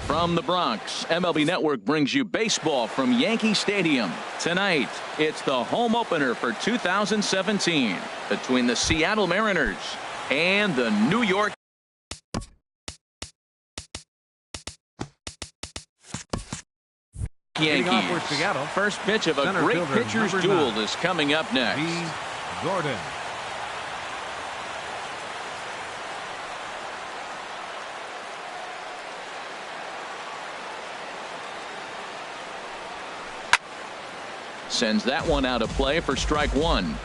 From the Bronx, MLB Network brings you baseball from Yankee Stadium. Tonight, it's the home opener for 2017 between the Seattle Mariners and the New York Yankees. First pitch of a great pitcher's duel is coming up next. Gordon. Sends that one out of play for strike one.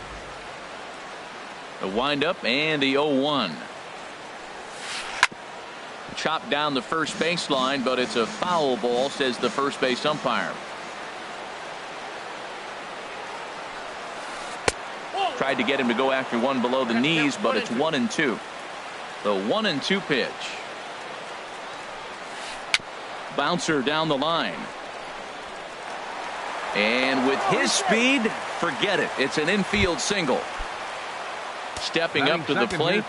The windup and the 0-1. Chopped down the first baseline, but it's a foul ball, says the first base umpire. Tried to get him to go after one below the knees, but it's 1-2. The 1-2 pitch. Bouncer down the line. And with his speed, forget it. It's an infield single. Stepping up to the plate,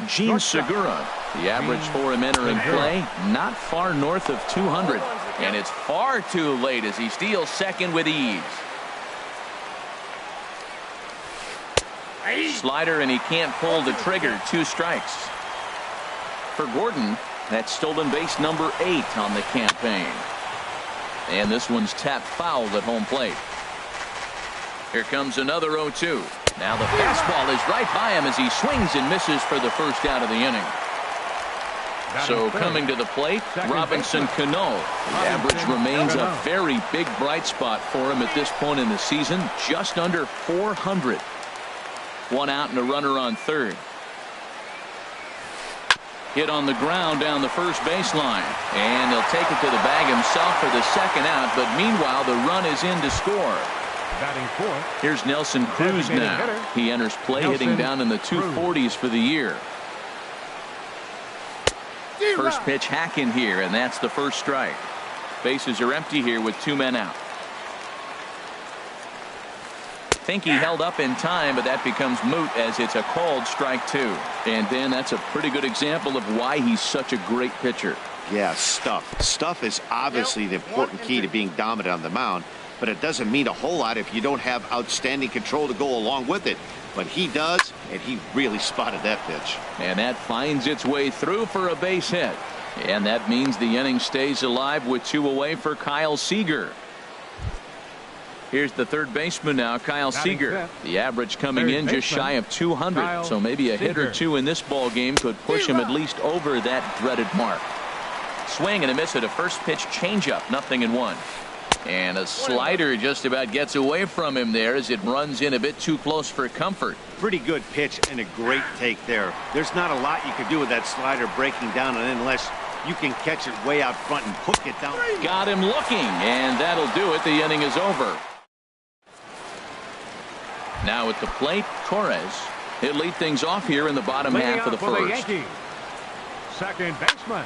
Jean Segura. The average for him entering play, not far north of 200. And it's far too late as he steals second with ease. Slider, and he can't pull the trigger. 2 strikes. For Gordon, that's stolen base number 8 on the campaign. And this one's tapped foul at home plate. Here comes another 0-2. Now the fastball is right by him as he swings and misses for the first out of the inning. So coming to the plate, Robinson Cano. The average remains a very big bright spot for him at this point in the season, just under 400. 1 out and a runner on third. Hit on the ground down the first baseline, and he'll take it to the bag himself for the second out, but meanwhile the run is in to score. Here's Nelson Cruz now. He enters play hitting down in the 240s for the year. First pitch hack in here, and that's the first strike. Bases are empty here with 2 men out. Think he held up in time, but that becomes moot as it's a called strike 2. And Ben, that's a pretty good example of why he's such a great pitcher. Yeah, stuff. Stuff is obviously the important key to being dominant on the mound, but it doesn't mean a whole lot if you don't have outstanding control to go along with it. But he does, and he really spotted that pitch. And that finds its way through for a base hit. And that means the inning stays alive with 2 away for Kyle Seager. Here's the third baseman now, Kyle Seager. The average coming in just shy of 200, so maybe a hit or 2 in this ball game could push him at least over that dreaded mark. Swing and a miss at a first pitch changeup, 0-1. And a slider just about gets away from him there as it runs in a bit too close for comfort. Pretty good pitch and a great take there. There's not a lot you can do with that slider breaking down unless you can catch it way out front and hook it down. Got him looking, and that'll do it. The inning is over. Now at the plate, Torres. He'll lead things off here in the bottom half of the first. Second baseman.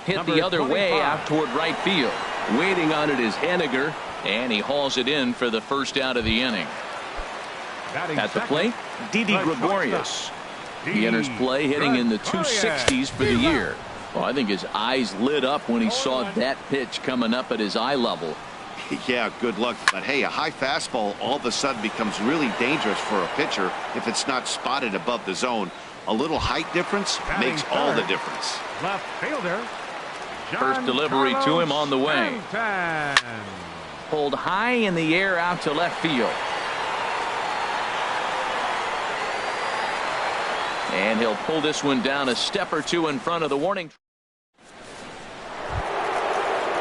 Hit the other way out toward right field. Waiting on it is Henniger, and he hauls it in for the first out of the inning. At the plate, Didi Gregorius. He enters play hitting in the 260s for the year. Well, I think his eyes lit up when he saw that pitch coming up at his eye level. Yeah, good luck. But hey, a high fastball all of a sudden becomes really dangerous for a pitcher if it's not spotted above the zone. A little height difference makes all the difference. Left fielder. First delivery to him on the way. Pulled high in the air out to left field. And he'll pull this one down a step or 2 in front of the warning.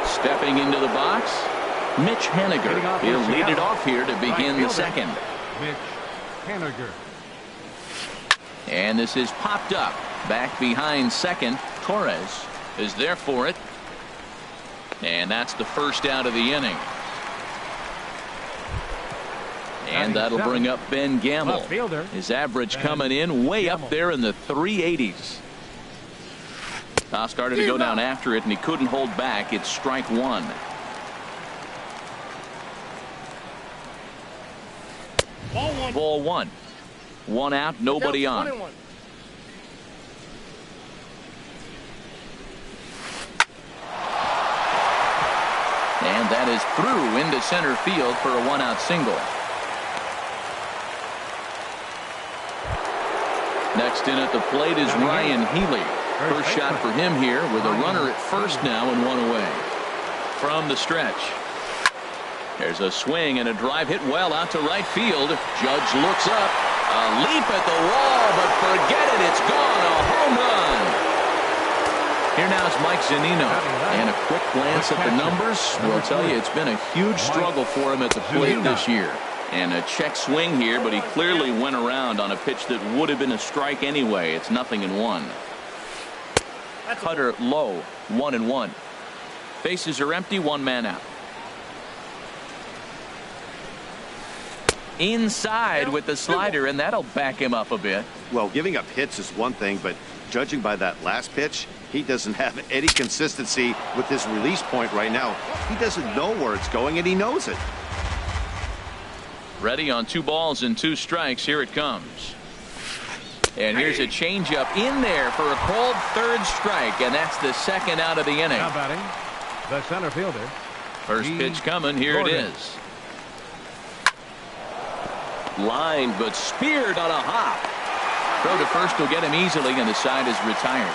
Stepping into the box, Mitch Henniger. He'll lead it off here to begin the second. Mitch Henniger. And this is popped up. Back behind second. Torres is there for it. And that's the first out of the inning. And that'll bring up Ben Gamble. His average coming in way up there in the 380s. Started to go down after it, and he couldn't hold back. It's strike 1. Ball one. One out, nobody on. And that is through into center field for a one-out single. Next in at the plate is Ryan Healy. First shot for him here with a runner at first now and one away. From the stretch. There's a swing and a drive hit well out to right field. Judge looks up. A leap at the wall, but forget it. It's gone. A home run. Here now is Mike Zunino. And a quick glance at the numbers will tell you it's been a huge struggle for him at the plate this year. And a check swing here, but he clearly went around on a pitch that would have been a strike anyway. It's 0-1. Cutter low, 1-1. Bases are empty, one man out. Inside with the slider, and that'll back him up a bit. Well, giving up hits is one thing, but judging by that last pitch, he doesn't have any consistency with his release point right now. He doesn't know where it's going, and he knows it. Ready on 2 balls and 2 strikes. Here it comes. And here's a changeup in there for a called third strike, and that's the second out of the inning. Now batting, the center fielder. First pitch coming. Here it is. Lined but speared on a hop. Throw to first will get him easily, and the side is retired.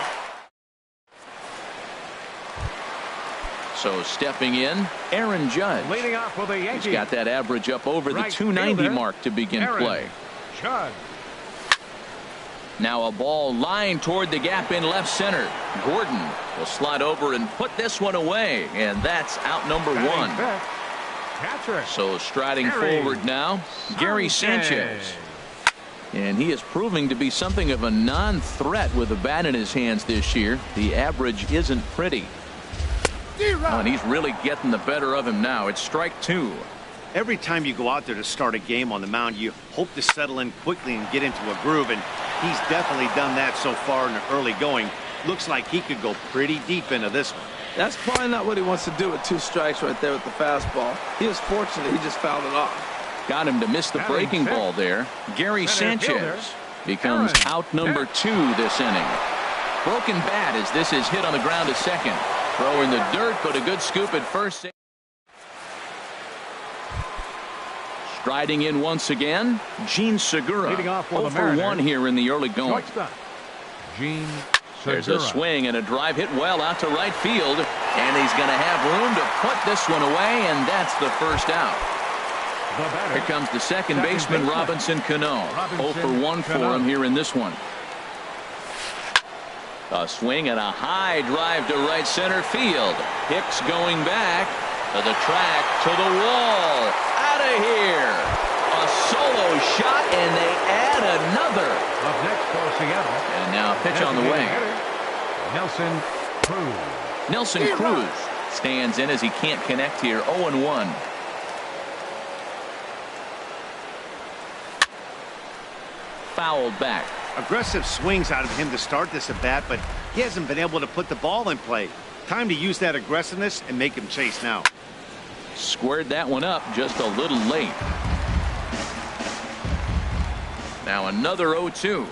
So stepping in, Aaron Judge. Leading off for the Yankees. He's got that average up over the 290 mark to begin play. Judge. Now a ball lined toward the gap in left center. Gordon will slide over and put this one away, and that's out number 1. Catcher. So striding forward now, Gary Sanchez. And he is proving to be something of a non-threat with a bat in his hands this year. The average isn't pretty. Oh, and he's really getting the better of him now. It's strike 2. Every time you go out there to start a game on the mound, you hope to settle in quickly and get into a groove, and he's definitely done that so far in the early going. Looks like he could go pretty deep into this one. That's probably not what he wants to do with 2 strikes right there with the fastball. He was fortunate he just fouled it off. Got him to miss the breaking ball there. Gary Sanchez becomes out number 2 this inning. Broken bat as this is hit on the ground to second. Throw in the dirt, but a good scoop at first. Striding in once again, Jean Segura. 0 for 1 here in the early going. There's a swing and a drive hit well out to right field, and he's going to have room to put this one away, and that's the first out. Here comes the second baseman, Robinson Cano. 0 for 1 for him here in this one. A swing and a high drive to right center field. Hicks going back to the track, to the wall. Out of here. A solo shot, and they add another. Up next for Seattle. And now a pitch on the way. Nelson Cruz stands in as he can't connect here. 0-1. Fouled back. Aggressive swings out of him to start this at bat, but he hasn't been able to put the ball in play. Time to use that aggressiveness and make him chase now. Squared that one up just a little late. Now another 0-2.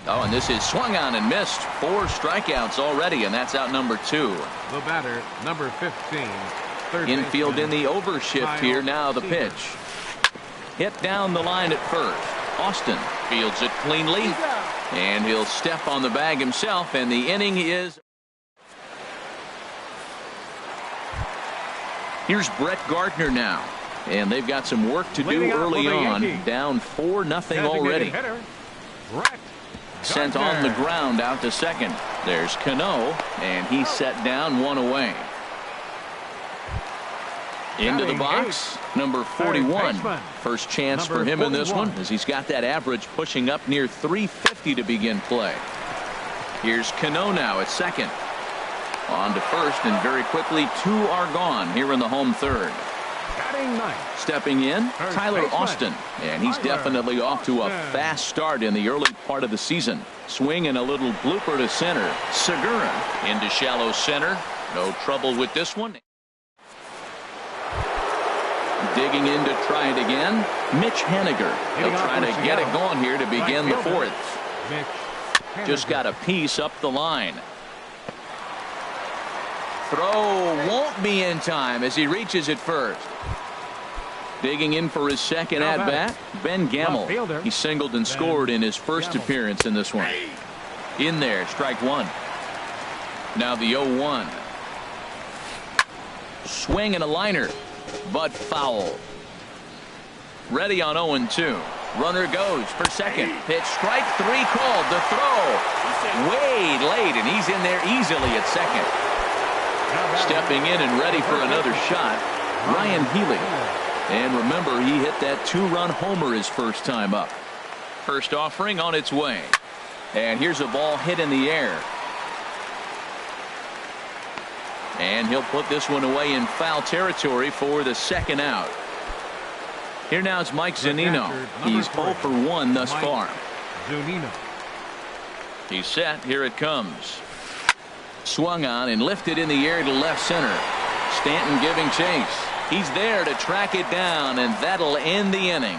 Oh, and this is swung on and missed. 4 strikeouts already, and that's out number 2. The batter, number 15. Infield in the overshift here. Now the pitch. Hit down the line at first. Austin fields it cleanly, and he'll step on the bag himself, and the inning is. Here's Brett Gardner now, and they've got some work to do early on. Down 4-0 already. Sent on the ground out to second. There's Cano, and he's set down 1 away. Into the box, number 41. First chance for him in this one, as he's got that average pushing up near 350 to begin play. Here's Cano now at second. On to first, and very quickly 2 are gone here in the home third. Stepping in, Tyler Austin, and he's definitely off to a fast start in the early part of the season. Swing and a little blooper to center. Segura into shallow center. No trouble with this one. Digging in to try it again, Mitch Haniger. He'll try to get it going here to begin the fourth. Just got a piece up the line. Throw won't be in time as he reaches it first. Digging in for his second at-bat, Ben Gamble. He singled and scored in his first appearance in this one. In there, strike one. Now the 0-1. Swing and a liner, but foul. Ready on 0-2. Runner goes for second. Pitch, strike three called. The throw way late, and he's in there easily at second. Stepping in and ready for another shot, Ryan Healy. And remember, he hit that two-run homer his first time up. First offering on its way. And here's a ball hit in the air. And he'll put this one away in foul territory for the second out. Here now is Mike Zunino. He's 0 for 1 thus far. He's set. Here it comes. Swung on and lifted in the air to left center. Stanton giving chase. He's there to track it down, and that'll end the inning.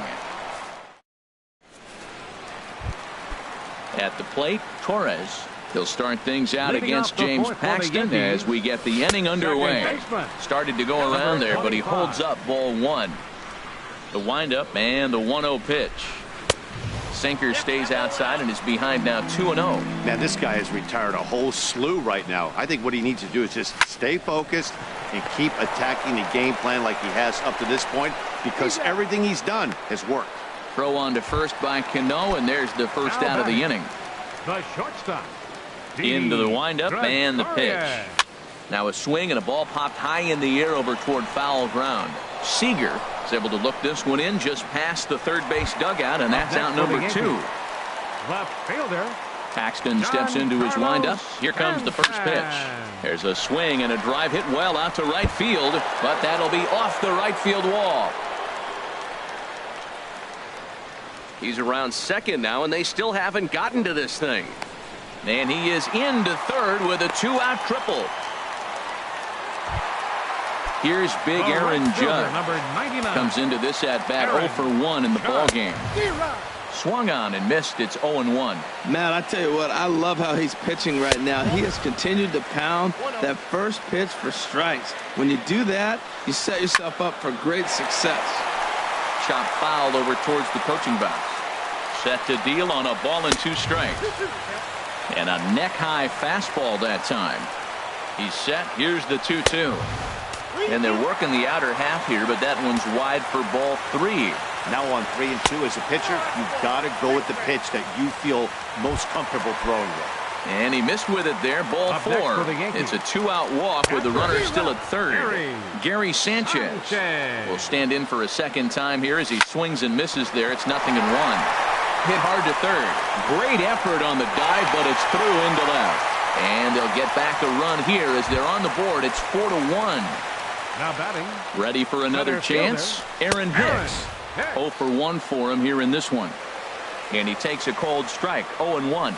At the plate, Torres. He'll start things out against James Paxton as we get the inning underway. Started to go around there, but he holds up ball one. The windup and the 1-0 pitch. Sinker stays outside and is behind now 2-0. Man, this guy has retired a whole slew right now. I think what he needs to do is just stay focused and keep attacking the game plan like he has up to this point, because everything he's done has worked. Throw on to first by Cano, and there's the first out of the inning. The shortstop. Into the windup and the pitch. Now a swing and a ball popped high in the air over toward foul ground. Seager is able to look this one in just past the third base dugout, and that's out number 2. Left fielder. Paxton steps into his windup. Here comes the first pitch. There's a swing and a drive hit well out to right field, but that'll be off the right field wall. He's around second now, and they still haven't gotten to this thing. And he is into third with a 2-out triple. Here's big Aaron Judge. Comes into this at-bat 0 for 1 in the ballgame. Swung on and missed. It's 0-1. Man, I tell you what, I love how he's pitching right now. He has continued to pound that first pitch for strikes. When you do that, you set yourself up for great success. Chop foul over towards the coaching box. Set to deal on a ball and 2 strikes. And a neck-high fastball that time. He's set. Here's the 2-2. And they're working the outer half here, but that one's wide for ball 3. Now on 3 and 2 as a pitcher, you've got to go with the pitch that you feel most comfortable throwing with. And he missed with it there. Ball 4. It's a 2-out walk with the runner still at third. Gary Sanchez will stand in for a second time here as he swings and misses there. It's 0-1. Hit hard to third. Great effort on the dive, but it's through into left. And they'll get back a run here as they're on the board. It's 4-1. Now batting. Ready for another chance? Aaron Hicks. 0 for 1 for him here in this one. And he takes a cold strike. 0-1.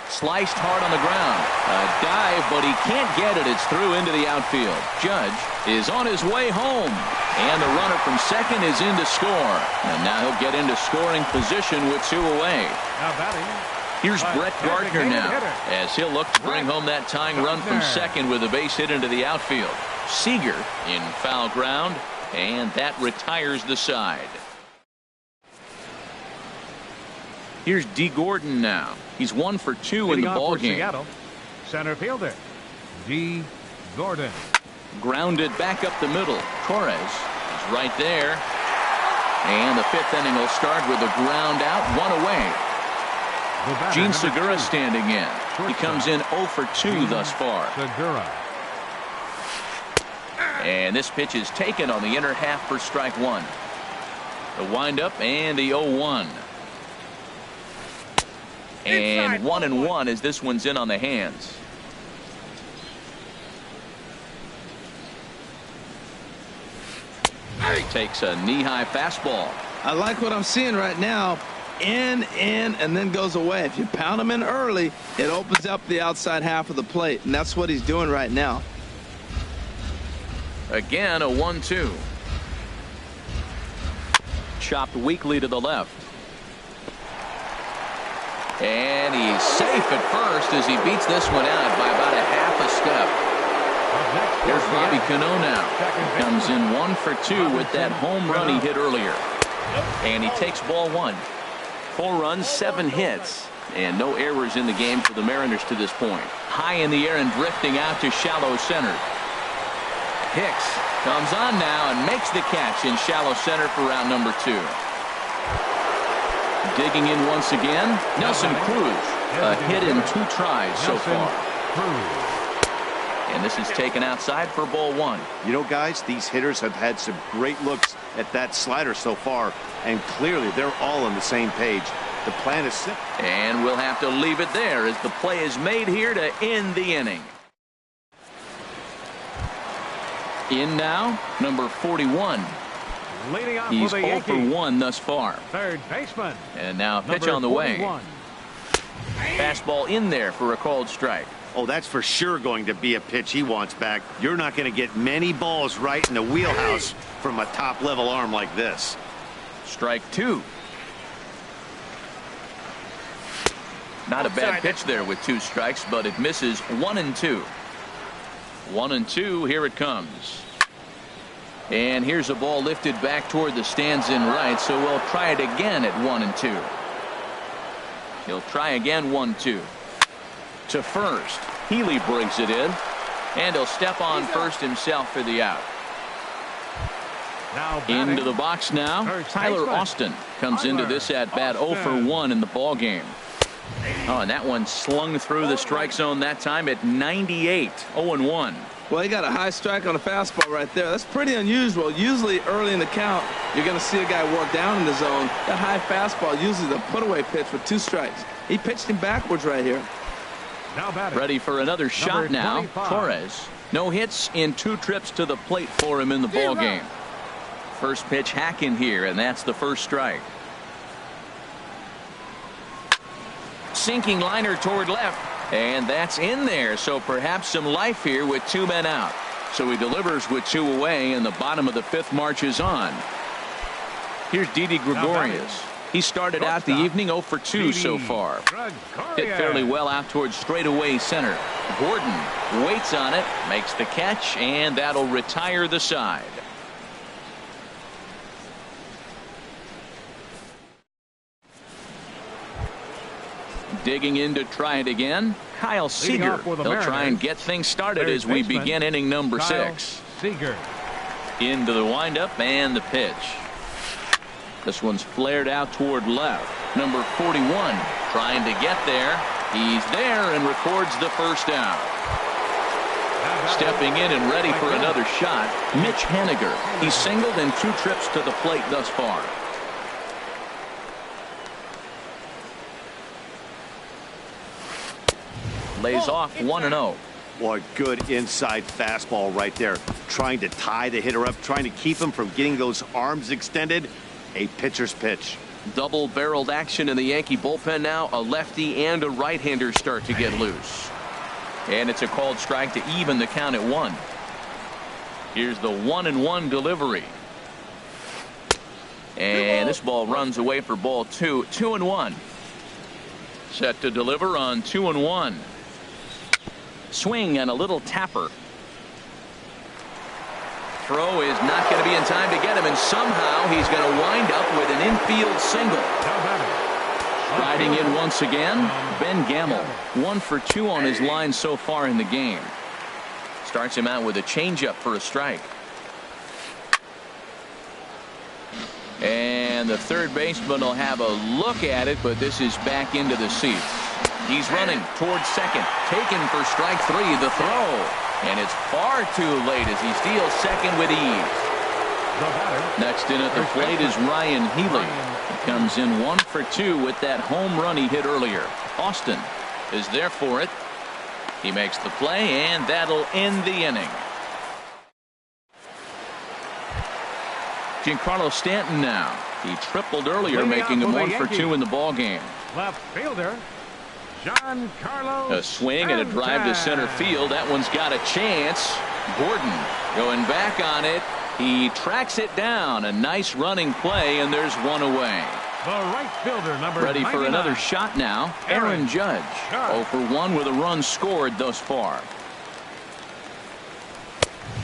Sliced hard on the ground. A dive, but he can't get it. It's through into the outfield. Judge is on his way home. And the runner from second is in to score. And now he'll get into scoring position with 2 away. Now batting. Here's Brett Gardner now, as he'll look to bring home that tying run from second with a base hit into the outfield. Seager in foul ground, and that retires the side. Here's D. Gordon now. He's 1 for 2 in the ballgame. Center fielder, D. Gordon. Grounded back up the middle. Torres is right there. And the 5th inning will start with a ground out, 1 away. Gene Segura standing in. He comes in 0 for 2 thus far. And this pitch is taken on the inner half for strike 1. The windup and the 0-1. And 1-1 as this one's in on the hands. Takes a knee-high fastball. I like what I'm seeing right now. In, and then goes away. If you pound him in early, it opens up the outside half of the plate, and that's what he's doing right now. Again, a 1-2. Chopped weakly to the left. And he's safe at first as he beats this one out by about a half a step. Here's Bobby Cano now. Comes in 1 for 2 with that home run he hit earlier. And he takes ball 1. 4 runs, 7 hits. And no errors in the game for the Mariners to this point. High in the air and drifting out to shallow center. Hicks comes on now and makes the catch in shallow center for round number 2. Digging in once again, Nelson Cruz. A hit in 2 tries so far. And this is taken outside for ball 1. You know, guys, these hitters have had some great looks at that slider so far, and clearly they're all on the same page. The plan is simple. And we'll have to leave it there as the play is made here to end the inning. In now, number 41. Leading off He's for the 0 for 1 thus far. third baseman. And now pitch Number on the 41. way. Fastball in there for a called strike. Oh, that's for sure going to be a pitch he wants back. You're not going to get many balls right in the wheelhouse from a top-level arm like this. Strike 2. Not a bad pitch there with 2 strikes, but it misses 1 and 2. 1 and 2, here it comes. And here's a ball lifted back toward the stands in right, so we'll try it again at 1 and 2. He'll try again 1-2. To first. Healy brings it in. And he'll step on first himself for the out. Now Into the box now. Tyler Austin comes into this at bat 0 for 1 in the ball game. Oh, and that one slung through the strike zone that time at 98. 0-1. Well, he got a high strike on a fastball right there. That's pretty unusual. Usually early in the count, you're going to see a guy work down in the zone. That high fastball usually the put-away pitch with 2 strikes. He pitched him backwards right here. Now batting. Ready for another shot now. 25. Torres. No hits in 2 trips to the plate for him in the ball game. First pitch hack in here, and that's the first strike. Sinking liner toward left. And that's in there, so perhaps some life here with 2 men out. So he delivers with 2 away, and the bottom of the 5th marches on. Here's Didi Gregorius. He started out the evening 0 for 2 so far. Hit fairly well out towards straightaway center. Gordon waits on it, makes the catch, and that'll retire the side. Digging in to try it again, Kyle Seager. He'll try and get things started as we begin inning number 6. Seager. Into the windup and the pitch. This one's flared out toward left. Number 41 trying to get there. He's there and records the first down. Stepping in and ready for another shot, Mitch Haniger. He's singled in 2 trips to the plate thus far. Lays off 1-0. Boy, good inside fastball right there. Trying to tie the hitter up, trying to keep him from getting those arms extended. A pitcher's pitch. Double-barreled action in the Yankee bullpen now. A lefty and a right-hander start to get loose. And it's a called strike to even the count at 1. Here's the 1-1 delivery. And this ball runs away for ball 2. 2-1. Set to deliver on 2-1. Swing and a little tapper. Throw is not going to be in time to get him, and somehow he's going to wind up with an infield single. Riding in once again, Ben Gamel. 1 for 2 on his line so far in the game. Starts him out with a changeup for a strike. And the third baseman will have a look at it, but this is back into the seats. He's running towards second. Taken for strike 3. The throw. And it's far too late as he steals second with ease. Next in at the plate is Ryan Healy. He comes in 1 for 2 with that home run he hit earlier. Austin is there for it. He makes the play, and that'll end the inning. Giancarlo Stanton now. He tripled earlier, making him 1 for 2 in the ball game. Left fielder, Giancarlo. A swing and a drive to center field. That one's got a chance. Gordon going back on it. He tracks it down. A nice running play, and there's one away. The right fielder, number Ready for 99. another shot now. Aaron Judge. 0 for 1 with a run scored thus far.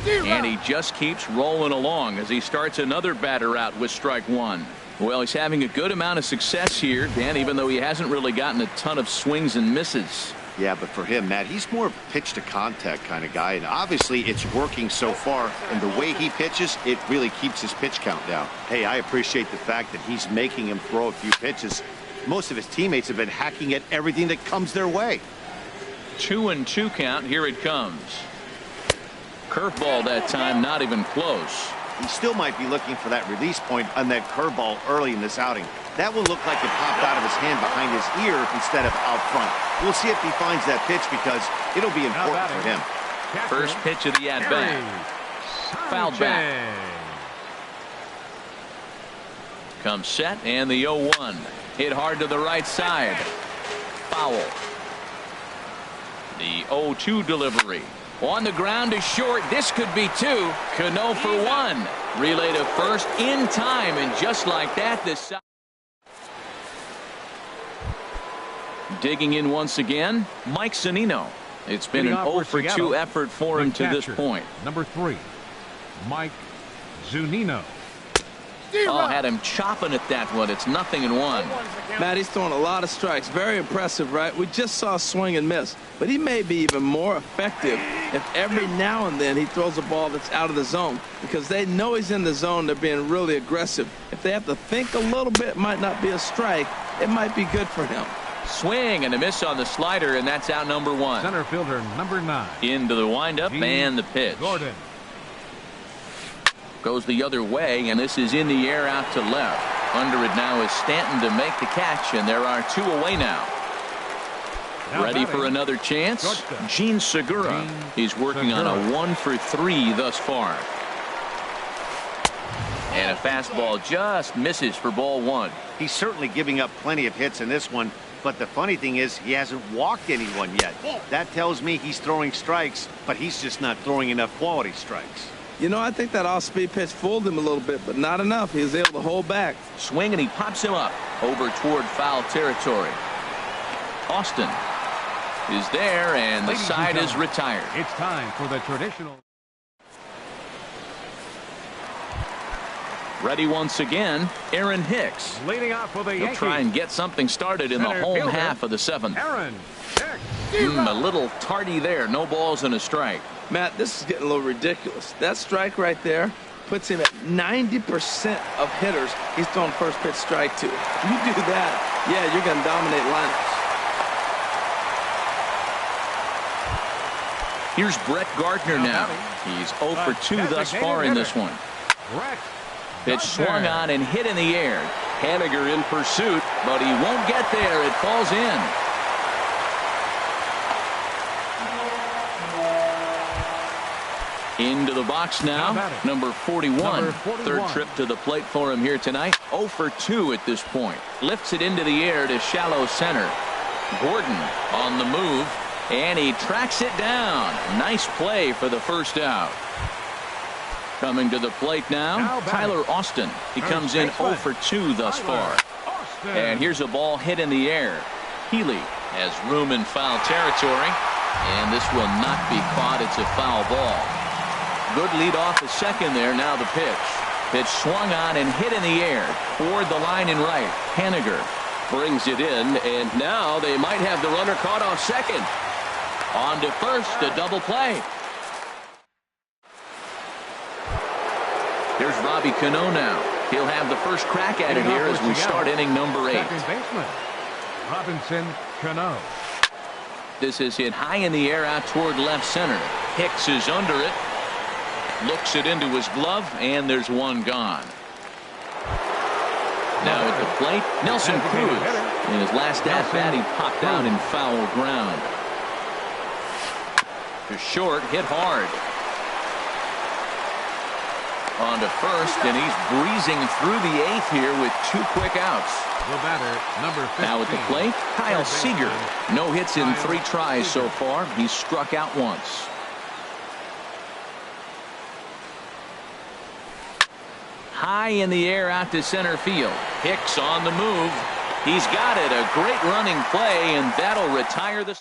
And he just keeps rolling along as he starts another batter out with strike one. Well, he's having a good amount of success here, Dan, even though he hasn't really gotten a ton of swings and misses. Yeah, but for him, Matt, he's more of a pitch to contact kind of guy, and obviously it's working so far, and the way he pitches, it really keeps his pitch count down. Hey, I appreciate the fact that he's making him throw a few pitches. Most of his teammates have been hacking at everything that comes their way. 2-2 count. Here it comes. Curveball that time, not even close. He still might be looking for that release point on that curveball early in this outing. That will look like it popped out of his hand behind his ear instead of out front. We'll see if he finds that pitch because it'll be important for him. First pitch of the at-bat. Fouled back. Comes set, and the 0-1. Hit hard to the right side. Foul. The 0-2 delivery. On the ground to short. This could be two. Cano for one. Relay to first in time, and just like that, this. Digging in once again, Mike Zunino. It's been an 0 for 2 effort for him to this point. Number 3, Mike Zunino. Oh, had him chopping at that one. It's 0-1. Matt, he's throwing a lot of strikes. Very impressive, right? We just saw a swing and miss. But he may be even more effective if every now and then he throws a ball that's out of the zone. Because they know he's in the zone. They're being really aggressive. If they have to think a little bit, it might not be a strike. It might be good for him. Swing and a miss on the slider, and that's out number 1. Center fielder, number 9. Into the windup and the pitch. Gordon. Goes the other way, and this is in the air out to left. Under it now is Stanton to make the catch, and there are 2 away now. Ready for another chance? Jean Segura. He's working on a 1 for 3 thus far. And a fastball just misses for ball 1. He's certainly giving up plenty of hits in this one, but the funny thing is he hasn't walked anyone yet. That tells me he's throwing strikes, but he's just not throwing enough quality strikes. You know, I think that off-speed pitch fooled him a little bit, but not enough. He was able to hold back. Swing, and he pops him up over toward foul territory. Austin is there, and the side is retired. It's time for the traditional. Ready once again, Aaron Hicks. Leading off for the He'll Yankees. try and get something started in the home half of the 7th. Aaron Hicks. A little tardy there. No balls and a strike. Matt, this is getting a little ridiculous. That strike right there puts him at 90% of hitters he's throwing first pitch strike to. If you do that, yeah, you're going to dominate lineups. Here's Brett Gardner now. He's 0 for 2 thus far in this one. Pitch swung on and hit in the air. Haniger in pursuit, but he won't get there. It falls in. Into the box now, number 41. Third trip to the plate for him here tonight. 0 for 2 at this point. Lifts it into the air to shallow center. Gordon on the move, and he tracks it down. Nice play for the first out. Coming to the plate now, Tyler Austin. He comes in 0 for 2 thus far. And here's a ball hit in the air. Healy has room in foul territory, and this will not be caught. It's a foul ball. Good lead off the second there. Now the pitch. Pitch swung on and hit in the air toward the line and right. Haniger brings it in, and now they might have the runner caught off second. On to first, a double play. Here's Robbie Cano now. He'll have the first crack at it here as we start inning number 8. Second baseman, Robinson Cano. This is hit high in the air out toward left center. Hicks is under it. Looks it into his glove, and there's one gone. Now at the plate, Nelson Cruz. In his last at-bat, he popped down in foul ground. To short, hit hard. On to first, and he's breezing through the 8th here with 2 quick outs. The batter, number 15. Now at the plate, Kyle Seager. No hits in 3 tries so far. He's struck out once. high in the air out to center field. Hicks on the move. He's got it. A great running play, and that'll retire the...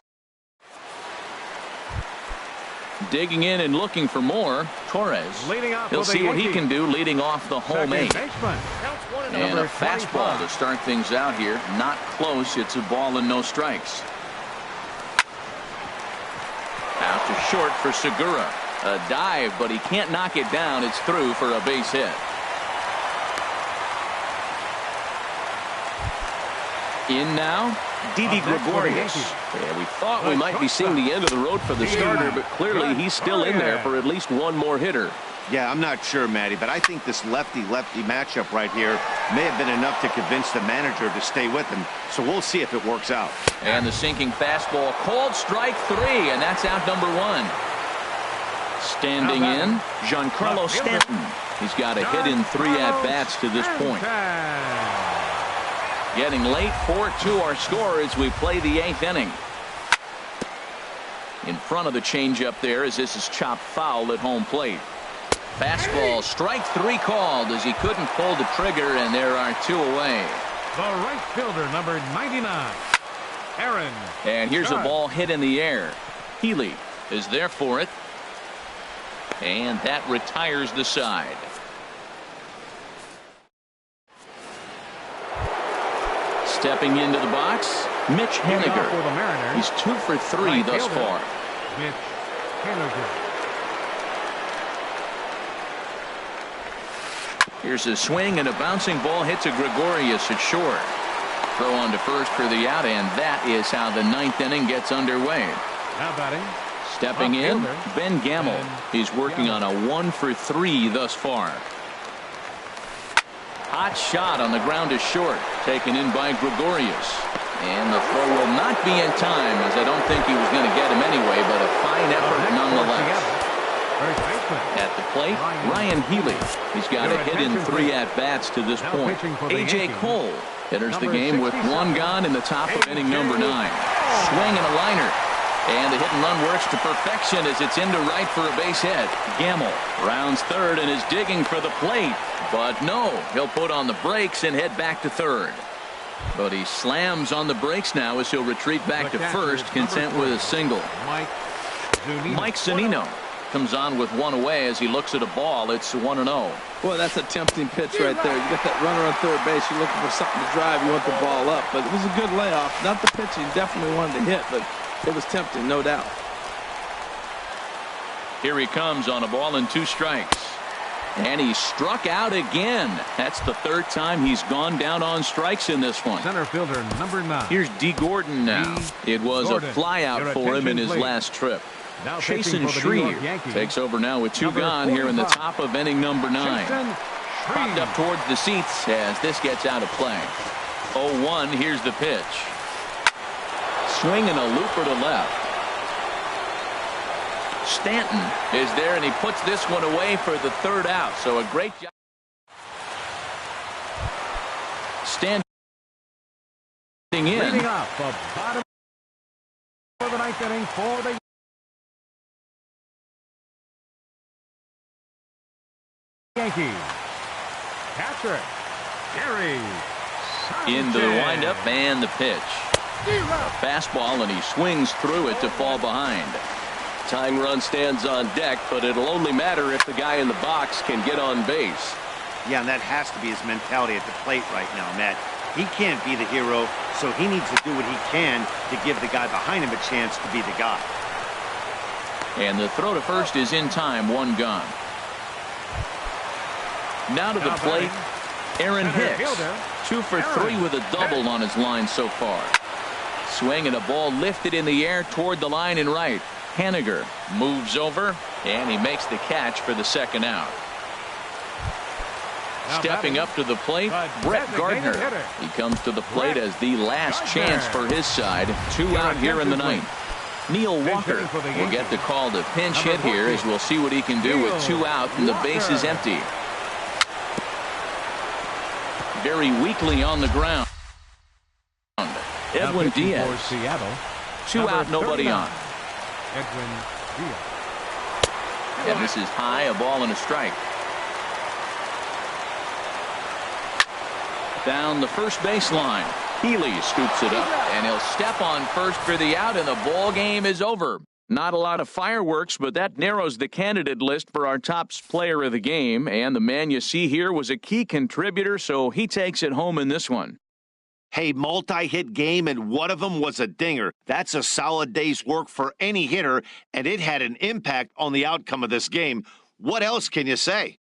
Digging in and looking for more. Torres. He'll see what he can do leading off the home eight. And a fastball to start things out here. Not close. It's a ball and no strikes. Out to short for Segura. A dive, but he can't knock it down. It's through for a base hit. In now, Didi Gregorius. Yeah, we thought we might be seeing the end of the road for the starter, but clearly he's still in there for at least one more hitter. Yeah, I'm not sure, Matty, but I think this lefty-lefty matchup right here may have been enough to convince the manager to stay with him. So we'll see if it works out. And the sinking fastball called strike 3, and that's out number 1. Standing in, Giancarlo Stanton. He's got a hit in 3 at-bats to this point. Getting late, 4-2 our score as we play the 8th inning. In front of the changeup there as this is chopped foul at home plate. Fastball, strike 3 called as he couldn't pull the trigger, and there are 2 away. The right fielder, number 99, Aaron. And here's a ball hit in the air. Healy is there for it. And that retires the side. Stepping into the box, Mitch Haniger. He's 2 for 3 thus far. Mitch Haniger. Here's a swing, and a bouncing ball hits a Gregorius at short. Throw on to first for the out, and that is how the 9th inning gets underway. Now batting. Stepping in, Ben Gamel. He's working on a 1 for 3 thus far. Hot shot on the ground is short, taken in by Gregorius. And the throw will not be in time, as I don't think he was going to get him anyway, but a fine effort nonetheless. At the plate, Ryan Healy. He's got a hit in 3 at-bats to this point. A.J. Cole enters the game with 1 gone in the top of inning number 9. Swing and a liner. And the hit and run works to perfection as it's into right for a base hit. Gamel rounds third and is digging for the plate. But no, he'll put on the brakes and head back to third. But he slams on the brakes now as he'll retreat back to first, content with a single. Mike Zunino comes on with 1 away as he looks at a ball. It's 1-0. Boy, that's a tempting pitch right there. You got that runner on third base. You're looking for something to drive. You want the ball up. But it was a good layoff. Not the pitch he definitely wanted to hit, but it was tempting, no doubt. Here he comes on a ball and 2 strikes. And he struck out again. That's the 3rd time he's gone down on strikes in this one. Center fielder, number 9. Here's D. Gordon now. It was a flyout for him in his last trip. Chasen Shreve takes over now with 2 gone here in the top of inning number 9. Popped up towards the seats as this gets out of play. 0-1, here's the pitch. Swing and a looper to left. Stanton is there, and he puts this one away for the 3rd out. So a great job. Standing in. Leading off the bottom of the 9th inning for the Yankees. Catcher, Gary. Into the windup and the pitch. A fastball, and he swings through it to fall behind. Tying run stands on deck, but it'll only matter if the guy in the box can get on base. Yeah, and that has to be his mentality at the plate right now, Matt. He can't be the hero, so he needs to do what he can to give the guy behind him a chance to be the guy. And the throw to first is in time, 1 gone. Now to the plate, Aaron Hicks. 2 for 3 with a double on his line so far. Swing and a ball lifted in the air toward the line and right. Haniger moves over, and he makes the catch for the 2nd out. Stepping up to the plate, Brett Gardner. He comes to the plate as the last chance for his side. 2 out here in the 9th. Neil Walker will get the call to pinch hit here as we'll see what he can do with 2 out and the base is empty. Very weakly on the ground. Edwin Diaz. 2 out, nobody on. Edwin Diaz. And this is high, a ball and a strike. down the first baseline. Healy scoops it up, and he'll step on first for the out, and the ball game is over. Not a lot of fireworks, but that narrows the candidate list for our top player of the game, and the man you see here was a key contributor, so he takes it home in this one. Hey, multi-hit game, and one of them was a dinger. That's a solid day's work for any hitter, and it had an impact on the outcome of this game. What else can you say?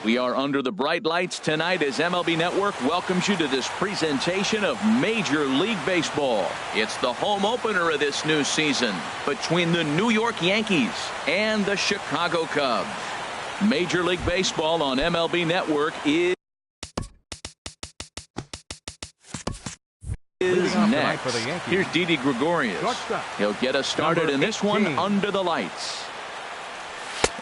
We are under the bright lights tonight as MLB Network welcomes you to this presentation of Major League Baseball. It's the home opener of this new season between the New York Yankees and the Chicago Cubs. Major League Baseball on MLB Network is next. Here's Didi Gregorius. He'll get us started in this one under the lights.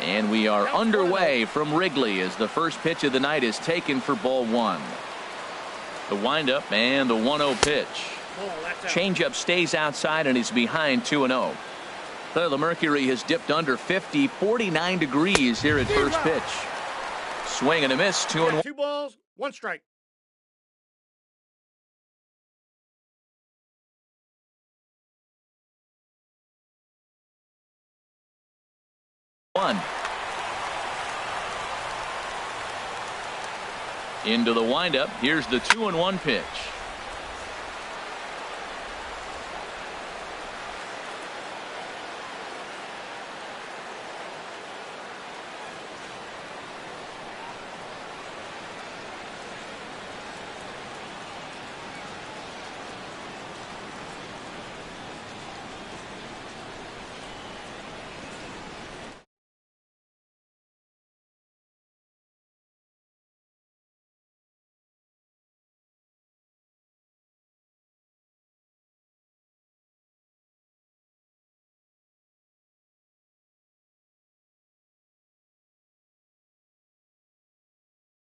And we are underway from Wrigley as the first pitch of the night is taken for ball one. The windup and the 1-0 pitch. Changeup stays outside and he's behind 2-0. The mercury has dipped under 50, 49 degrees here at first pitch. Swing and a miss, 2-1. 2 balls, 1 strike. Into the windup. Here's the 2-1 pitch.